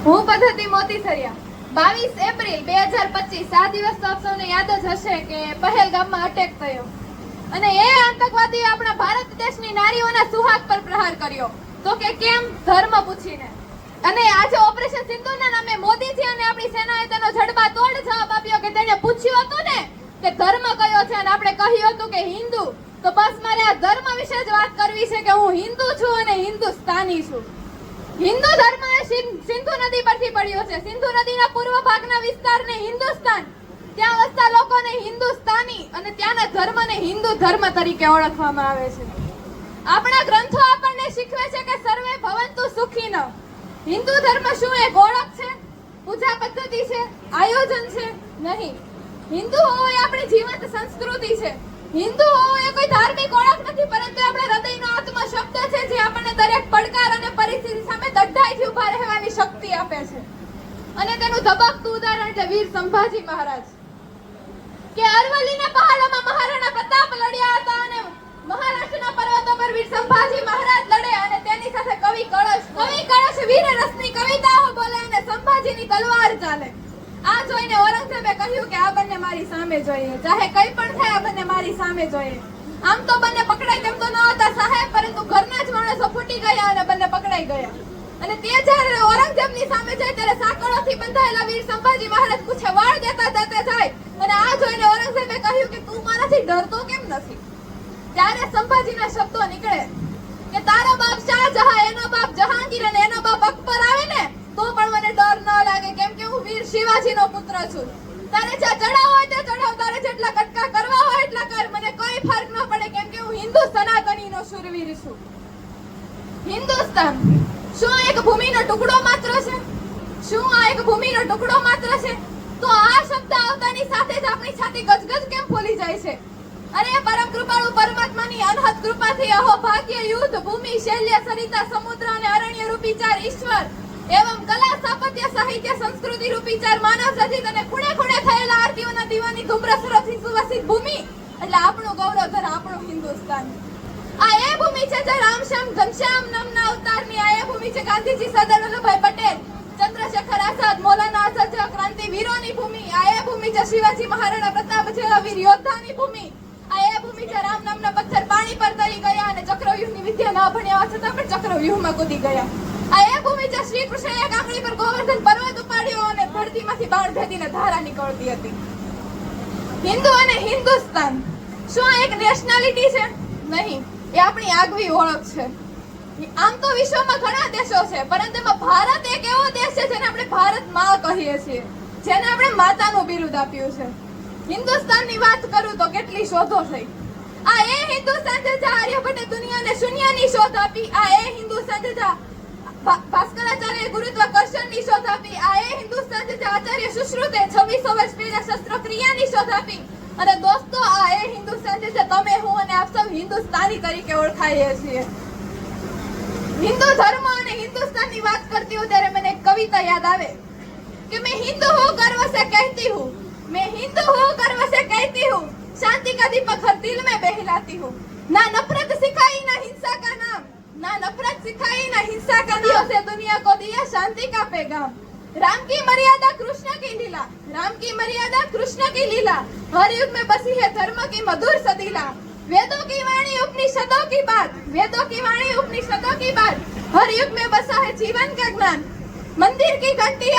હું પદ્ધતિ મોતીસરિયા 22 એપ્રિલ 2025 આ દિવસ તો આપ સૌને યાદ જ હશે કે પહેલગામમાં અટેક થયો અને એ આતંકવાદીએ આપણા ભારત દેશની નારીઓના સુહાગ પર પ્રહાર કર્યો. તો કે કેમ? ધર્મ પૂછીને. અને આજે ઓપરેશન સિંદૂરના નામે મોદીજી અને આપણી સેનાએ તેનો જડબાતોડ જવાબ આપ્યો કે તેને પૂછ્યું હતું ને કે ધર્મ કયો છે અને આપણે કહ્યું હતું કે હિન્દુ. તો બસ મારે આ ધર્મ વિશે જ વાત કરવી છે કે હું હિન્દુ છું અને હિન્દુસ્તાની છું. હિન્દુ ધર્મ એ સિંધુ નદી પરથી પડ્યો છે. સિંધુ નદીના પૂર્વ ભાગના વિસ્તારને હિન્દુસ્તાન, ત્યાં વસતા લોકોને હિન્દુસ્તાની અને ત્યાંના ધર્મને હિન્દુ ધર્મ તરીકે ઓળખવામાં આવે છે. આપણા ગ્રંથો આપણને શીખવે છે કે સર્વે ભવંતુ સુખીનઃ. હિન્દુ ધર્મ શું એક ઓળખ છે? પૂજા પદ્ધતિ છે? આયોજન છે? નહીં. હિન્દુ હોવો એ આપણી જીવંત સંસ્કૃતિ છે. હિન્દુ હોવો એ કોઈ ધાર્મિક ઓળખ નથી, પરંતુ આપણા હૃદયનો આત્મા શબ્દ છે જે આપણને દરેક પડકાર અને પરિસ્થિતિ સામે દઢાઈથી ઊભા રહેવાની શક્તિ આપે છે. અને તેનું ધબકતું ઉદાહરણ છે વીર સંભાજી મહારાજ, કે અરવલ્લીના પહાડોમાં મહારાણા પ્રતાપ લડ્યા હતા અને મહારાષ્ટ્રના પર્વતો પર વીર સંભાજી મહારાજ લડે અને તેની સાથે કવિ કળશ વીર રસની કવિતાઓ બોલે અને સંભાજીની તલવાર ચાલે. આ જોઈને ઔરંગઝેબે કહ્યું કે આ બંને મારી સામે જોઈએ, ચાહે કંઈ પણ થાય આ બંને મારી સામે જોઈએ. આમ તો બંને પકડાય તેમ તો ન હતા સાહેબ, પરંતુ ઘરના જ માણસો ફૂટી ગયા અને બંને પકડાઈ ગયા. અને તે જ્યારે ઔરંગઝેબની સામે જાય ત્યારે સાંકળોથી બંધાયેલા વીર સંભાજી મહારાજ પૂછે વાળ દેતા જાય. અને આ જોઈને ઔરંગઝેબે કહ્યું કે તું મારાથી ડરતો કેમ નથી? ત્યારે સંભાજીના શબ્દો નીકળે કે તારો બાપ શાહજહાં, એનો બાપ જહાંગીર અને એનો બાપ અકબર આવે ને તો પણ મને ડર ન લાગે, કેમ કે હું વીર શિવાજીનો પુત્ર છું. તારે જ્યાં ચડાવ હોય તે ચડાવ, તારે જેટલા કટકા કરવા હોય એટલા કર, મને કોઈ ફરક ન પડે, કેમ કે હું હિન્દુ સનાતનીનો શૂરવીર છું. હિન્દુસ્તાન શું એક ભૂમિનો ટુકડો માત્ર છે? શું આ એક ભૂમિનો ટુકડો માત્ર છે? તો આ શબ્દ આવતાની સાથે જ આપણી છાતી ગજગજ કેમ ફૂલી જાય છે? અરે પરમ કૃપાળુ પરમાત્માની અનહદ કૃપાથી અહો ભાગ્ય યુદ્ધ ભૂમિ શૈલ્ય સરિતા સમુદ્ર અને અરણ્ય રૂપી ચાર ઈશ્વર એવં કલા સ્થાપત્ય સાહિત્ય સંસ્કૃતિ રૂપી ચાર માનવ સજિત અને ખૂણે ખૂણે થયેલા આરતીઓના દીવાની ધુમ્ર સુરથી સુવાસિત ભૂમિ એટલે આપણું ગૌરવધર આપણું હિન્દુસ્તાન. આ એ ભૂમિ છે જે રામશ્યામ ઘનશ્યામ નામના અવતારની, આ એ ભૂમિ છે ગાંધીજી સરદાર વલ્લભભાઈ પટેલ ચંદ્રશેખર આઝાદ મૌલાના આઝાદ જેવા ક્રાંતિવીરોની ભૂમિ, આ એ ભૂમિ છે શિવાજી મહારાણા પ્રતાપ જેવા વીર યોદ્ધાની ભૂમિ, આ એ ભૂમિ છે રામ નામના પથ્થર પાણી પર તરી ગયા અને ચક્રવ્યૂહની વિદ્યા ન ભણ્યા છતાં પણ ચક્રવ્યૂહમાં કૂદી ગયા. આ એ ભૂમિ છે શ્રી કૃષ્ણએ એક આંગળી પર ગોવર્ધન પર્વત ઉપાડ્યો અને ધરતીમાંથી બાણ ભેદીને ધારા નીકળતી હતી. હિન્દુ અને હિન્દુસ્તાન શું આ એક નેશનાલિટી છે? નહીં, એ આપણી આગવી ઓળખ છે. આમ તો વિશ્વમાં ઘણા દેશો છે, પરંતુ એમાં ભારત એક એવો દેશ છે જેને આપણે ભારત માં કહીએ છીએ, જેને આપણે માતાનું બિરુદ આપ્યું છે. હિન્દુસ્તાનની વાત કરું તો કેટલી શોધો થઈ. આ એ હિન્દુસ્તાન છે જ્યાં આર્યભટ્ટે દુનિયાને શૂન્યની શોધ આપી. આ એ હિન્દુસ્તાન છે જ્યાં ભાસ્કરાચાર્યએ ગુરુત્વાકર્ષણની શોધ આપી. આ એ હિન્દુસ્તાન છે જ્યાં આચાર્ય સુશ્રુતે 2600 વર્ષ પહેલા શસ્ત્રક્રિયાની શોધ આપી. અને દોસ્તો આ એ હિન્દુસ્તાન છે જ્યાં તમે હું અને આપ સૌ હિન્દુસ્તાની તરીકે ઓળખાઈએ છીએ. હિન્દુ ધર્મ અને હિન્દુસ્તાનની વાત કરતી હું ત્યારે મને એક કવિતા યાદ આવે કે मैं हिंदू हूँ गर्व से कहती हूँ, मैं हिंदू हूँ गर्व से कहती हूँ, शांति का दीपक हर दिल में बहलाती हूँ, ना नफरत सिखाई ना हिंसा का नाम, ना नफरत सिखाई ना हिंसा का नाम, से दुनिया को दिया शांति का पैगाम. राम की मर्यादा कृष्ण की लीला, राम की मर्यादा कृष्ण की लीला, हर युग में बसी है धर्म की मधुर सदीला. वेदों की वाणी उपनिषदों की बात, वेदों की वाणी उपनिषदों की बात, हर युग में बसा है जीवन का ज्ञान. मंदिर की घंटी